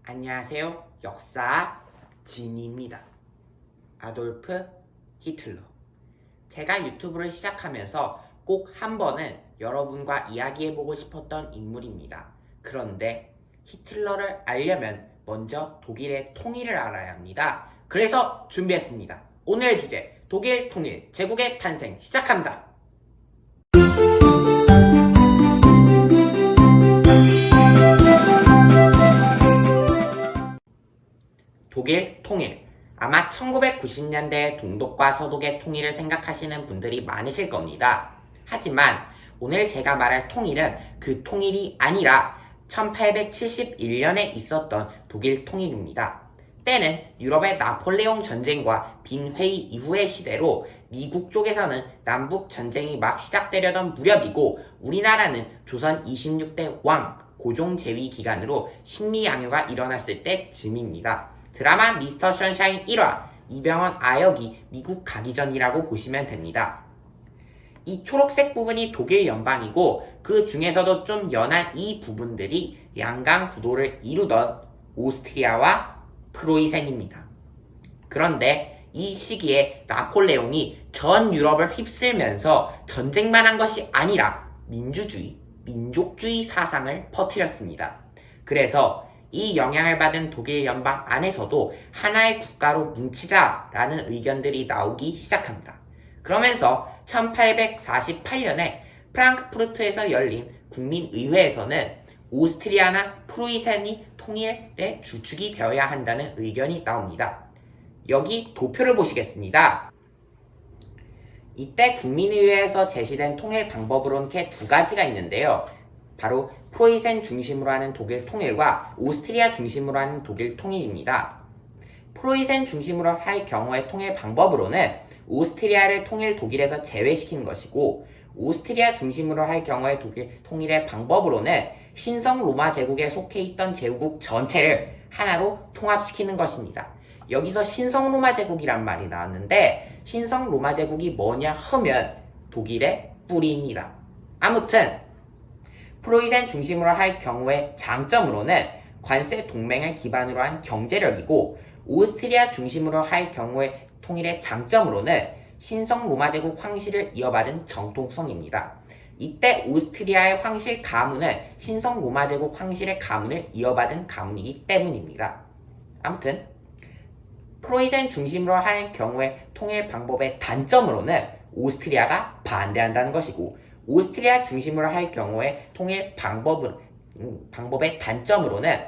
안녕하세요. 역사 진입니다. 아돌프 히틀러. 제가 유튜브를 시작하면서 꼭 한 번은 여러분과 이야기해보고 싶었던 인물입니다. 그런데 히틀러를 알려면 먼저 독일의 통일을 알아야 합니다. 그래서 준비했습니다. 오늘의 주제, 독일 통일, 제국의 탄생 시작합니다. 독일 통일. 아마 1990년대 동독과 서독의 통일을 생각하시는 분들이 많으실 겁니다. 하지만 오늘 제가 말할 통일은 그 통일이 아니라 1871년에 있었던 독일 통일입니다. 때는 유럽의 나폴레옹 전쟁과 빈회의 이후의 시대로 미국 쪽에서는 남북 전쟁이 막 시작되려던 무렵이고 우리나라는 조선 26대 왕 고종 재위 기간으로 식민양요가 일어났을 때쯤입니다. 드라마 미스터 션샤인 1화 이병헌 아역이 미국 가기 전이라고 보시면 됩니다. 이 초록색 부분이 독일 연방이고 그 중에서도 좀 연한 이 부분들이 양강 구도를 이루던 오스트리아와 프로이센입니다. 그런데 이 시기에 나폴레옹이 전 유럽을 휩쓸면서 전쟁만 한 것이 아니라 민주주의, 민족주의 사상을 퍼뜨렸습니다. 그래서 이 영향을 받은 독일 연방 안에서도 하나의 국가로 뭉치자라는 의견들이 나오기 시작합니다. 그러면서 1848년에 프랑크푸르트에서 열린 국민의회에서는 오스트리아나 프로이센이 통일의 주축이 되어야 한다는 의견이 나옵니다. 여기 도표를 보시겠습니다. 이때 국민의회에서 제시된 통일 방법으로는 이렇게 두 가지가 있는데요. 바로 프로이센 중심으로 하는 독일 통일과 오스트리아 중심으로 하는 독일 통일입니다. 프로이센 중심으로 할 경우의 통일 방법으로는 오스트리아를 통일 독일에서 제외시키는 것이고 오스트리아 중심으로 할 경우의 독일 통일의 방법으로는 신성 로마 제국에 속해 있던 제국 전체를 하나로 통합시키는 것입니다. 여기서 신성 로마 제국이란 말이 나왔는데 신성 로마 제국이 뭐냐 하면 독일의 뿌리입니다. 아무튼 프로이센 중심으로 할 경우의 장점으로는 관세 동맹을 기반으로 한 경제력이고 오스트리아 중심으로 할 경우의 통일의 장점으로는 신성 로마 제국 황실을 이어받은 정통성입니다. 이때 오스트리아의 황실 가문은 신성 로마 제국 황실의 가문을 이어받은 가문이기 때문입니다. 아무튼 프로이센 중심으로 할 경우의 통일 방법의 단점으로는 오스트리아가 반대한다는 것이고 오스트리아 중심으로 할 경우에 통일 방법의 단점으로는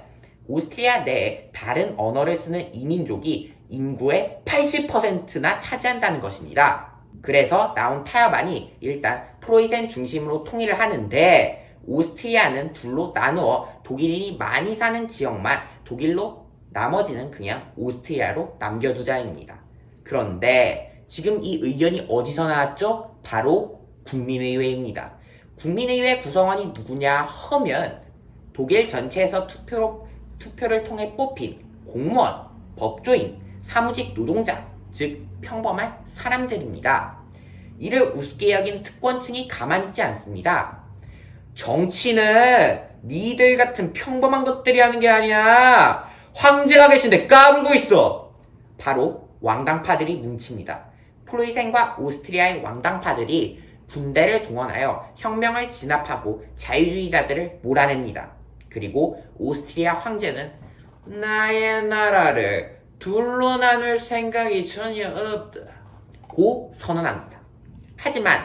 오스트리아 내에 다른 언어를 쓰는 이민족이 인구의 80%나 차지한다는 것입니다. 그래서 나온 타협안이 일단 프로이센 중심으로 통일을 하는데 오스트리아는 둘로 나누어 독일인이 많이 사는 지역만 독일로 나머지는 그냥 오스트리아로 남겨두자입니다. 그런데 지금 이 의견이 어디서 나왔죠? 바로 국민의회입니다. 국민의회 구성원이 누구냐 하면 독일 전체에서 투표를 통해 뽑힌 공무원, 법조인, 사무직 노동자, 즉 평범한 사람들입니다. 이를 우습게 여긴 특권층이 가만히 있지 않습니다. 정치는 니들 같은 평범한 것들이 하는 게 아니야. 황제가 계신데 까불고 있어. 바로 왕당파들이 뭉칩니다. 프로이센과 오스트리아의 왕당파들이 군대를 동원하여 혁명을 진압하고 자유주의자들을 몰아냅니다. 그리고 오스트리아 황제는 나의 나라를 둘로 나눌 생각이 전혀 없다고 선언합니다. 하지만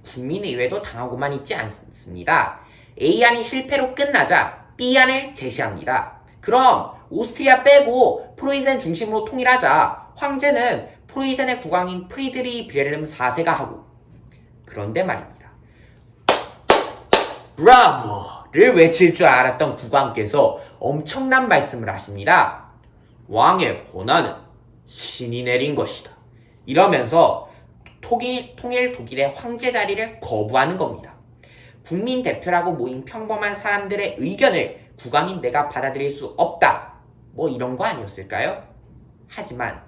국민의회도 당하고만 있지 않습니다. A안이 실패로 끝나자 B안을 제시합니다. 그럼 오스트리아 빼고 프로이센 중심으로 통일하자. 황제는 프로이센의 국왕인 프리드리히 빌헬름 4세가 하고 그런데 말입니다. 브라보를 외칠 줄 알았던 국왕께서 엄청난 말씀을 하십니다. 왕의 권한은 신이 내린 것이다. 이러면서 통일 독일의 황제 자리를 거부하는 겁니다. 국민 대표라고 모인 평범한 사람들의 의견을 국왕인 내가 받아들일 수 없다. 뭐 이런 거 아니었을까요? 하지만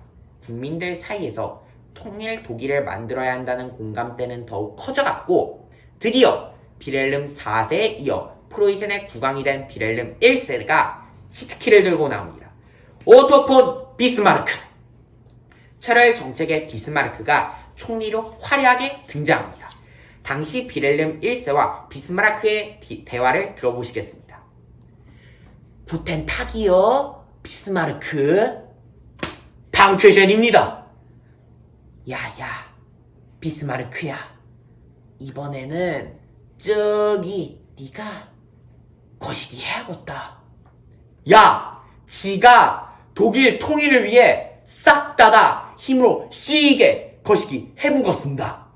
국민들 사이에서 통일 독일을 만들어야 한다는 공감대는 더욱 커져갔고 드디어 빌헬름 4세에 이어 프로이센의 국왕이 된 빌헬름 1세가 치트키를 들고 나옵니다. 오토 폰 비스마르크! 철혈 정책의 비스마르크가 총리로 화려하게 등장합니다. 당시 빌헬름 1세와 비스마르크의 대화를 들어보시겠습니다. 구텐 타기요, 비스마르크. 당쾌전입니다. 야야, 비스마르크야. 이번에는 저기 네가 거시기 해야겠다. 야, 지가 독일 통일을 위해 싹 다다 힘으로 시게 거시기 해보겠습니다.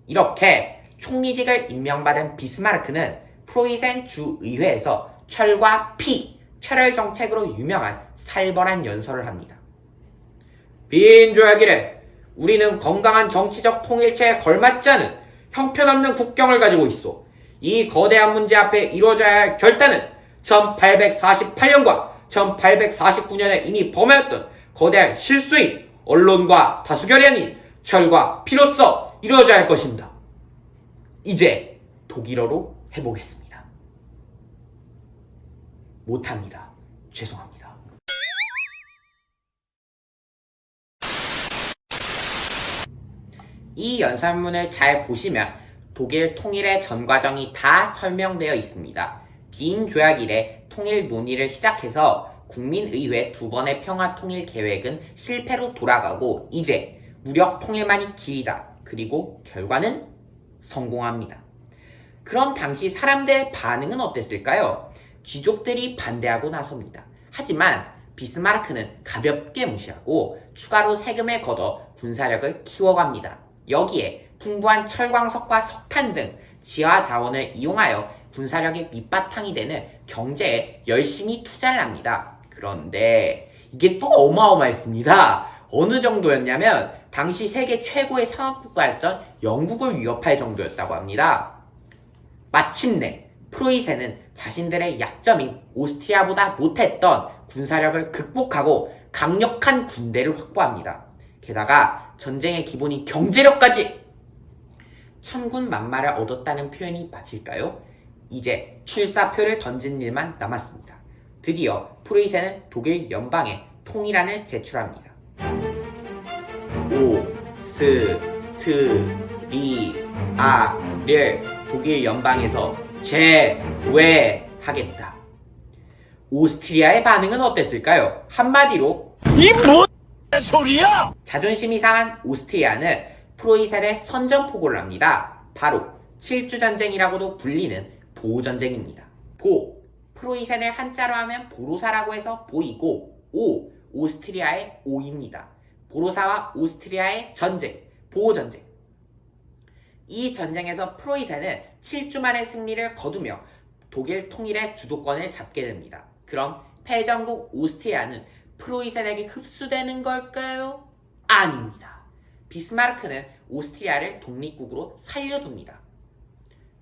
이렇게 총리직을 임명받은 비스마르크는 프로이센 주의회에서 철과 피, 철혈 정책으로 유명한 살벌한 연설을 합니다. 민주화기래 우리는 건강한 정치적 통일체에 걸맞지 않은 형편없는 국경을 가지고 있어. 이 거대한 문제 앞에 이루어져야 할 결단은 1848년과 1849년에 이미 범하였던 거대한 실수인 언론과 다수결이 아닌 철과 피로써 이루어져야 할 것입니다. 이제 독일어로 해보겠습니다. 못합니다. 죄송합니다. 이 연설문을 잘 보시면 독일 통일의 전 과정이 다 설명되어 있습니다. 빈 조약 이래 통일 논의를 시작해서 국민의회 2번의 평화 통일 계획은 실패로 돌아가고 이제 무력 통일만이 길이다. 그리고 결과는 성공합니다. 그럼 당시 사람들의 반응은 어땠을까요? 귀족들이 반대하고 나섭니다. 하지만 비스마르크는 가볍게 무시하고 추가로 세금을 걷어 군사력을 키워갑니다. 여기에 풍부한 철광석과 석탄 등 지하 자원을 이용하여 군사력의 밑바탕이 되는 경제에 열심히 투자를 합니다. 그런데 이게 또 어마어마했습니다. 어느 정도였냐면 당시 세계 최고의 산업국가였던 영국을 위협할 정도였다고 합니다. 마침내 프로이센은 자신들의 약점인 오스트리아보다 못했던 군사력을 극복하고 강력한 군대를 확보합니다. 게다가 전쟁의 기본인 경제력까지! 천군만마를 얻었다는 표현이 맞을까요? 이제 출사표를 던진 일만 남았습니다. 드디어 프로이센은 독일 연방에 통일안을 제출합니다. 오스트리아를 독일 연방에서 제외하겠다. 오스트리아의 반응은 어땠을까요? 한마디로 이 뭔 소리야? 자존심이 상한 오스트리아는 프로이센에 선전포고를 합니다. 바로 7주전쟁이라고도 불리는 보전쟁입니다. 프로이센을 한자로 하면 보로사라고 해서 보이고 오스트리아의 오입니다. 보로사와 오스트리아의 전쟁, 보전쟁. 이 전쟁에서 프로이센은 7주 만에 승리를 거두며 독일 통일의 주도권을 잡게 됩니다. 그럼 패전국 오스트리아는 프로이센에게 흡수되는 걸까요? 아닙니다. 비스마르크는 오스트리아를 독립국으로 살려둡니다.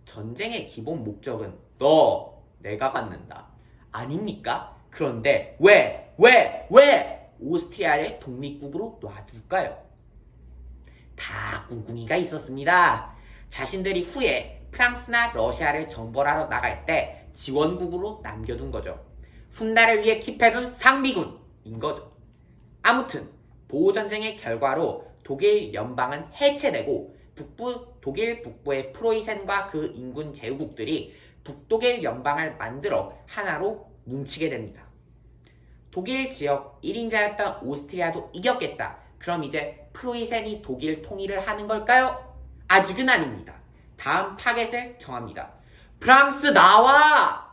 전쟁의 기본 목적은 내가 갖는다. 아닙니까? 그런데 왜 오스트리아를 독립국으로 놔둘까요? 다 꿍꿍이가 있었습니다. 자신들이 후에 프랑스나 러시아를 정벌하러 나갈 때 지원국으로 남겨둔 거죠. 훗날을 위해 킵해둔 상비군인 거죠. 아무튼 보호전쟁의 결과로 독일 연방은 해체되고 독일 북부의 프로이센과 그 인근 제후국들이 북독일 연방을 만들어 하나로 뭉치게 됩니다. 독일 지역 1인자였던 오스트리아도 이겼겠다. 그럼 이제 프로이센이 독일 통일을 하는 걸까요? 아직은 아닙니다. 다음 타겟을 정합니다. 프랑스 나와!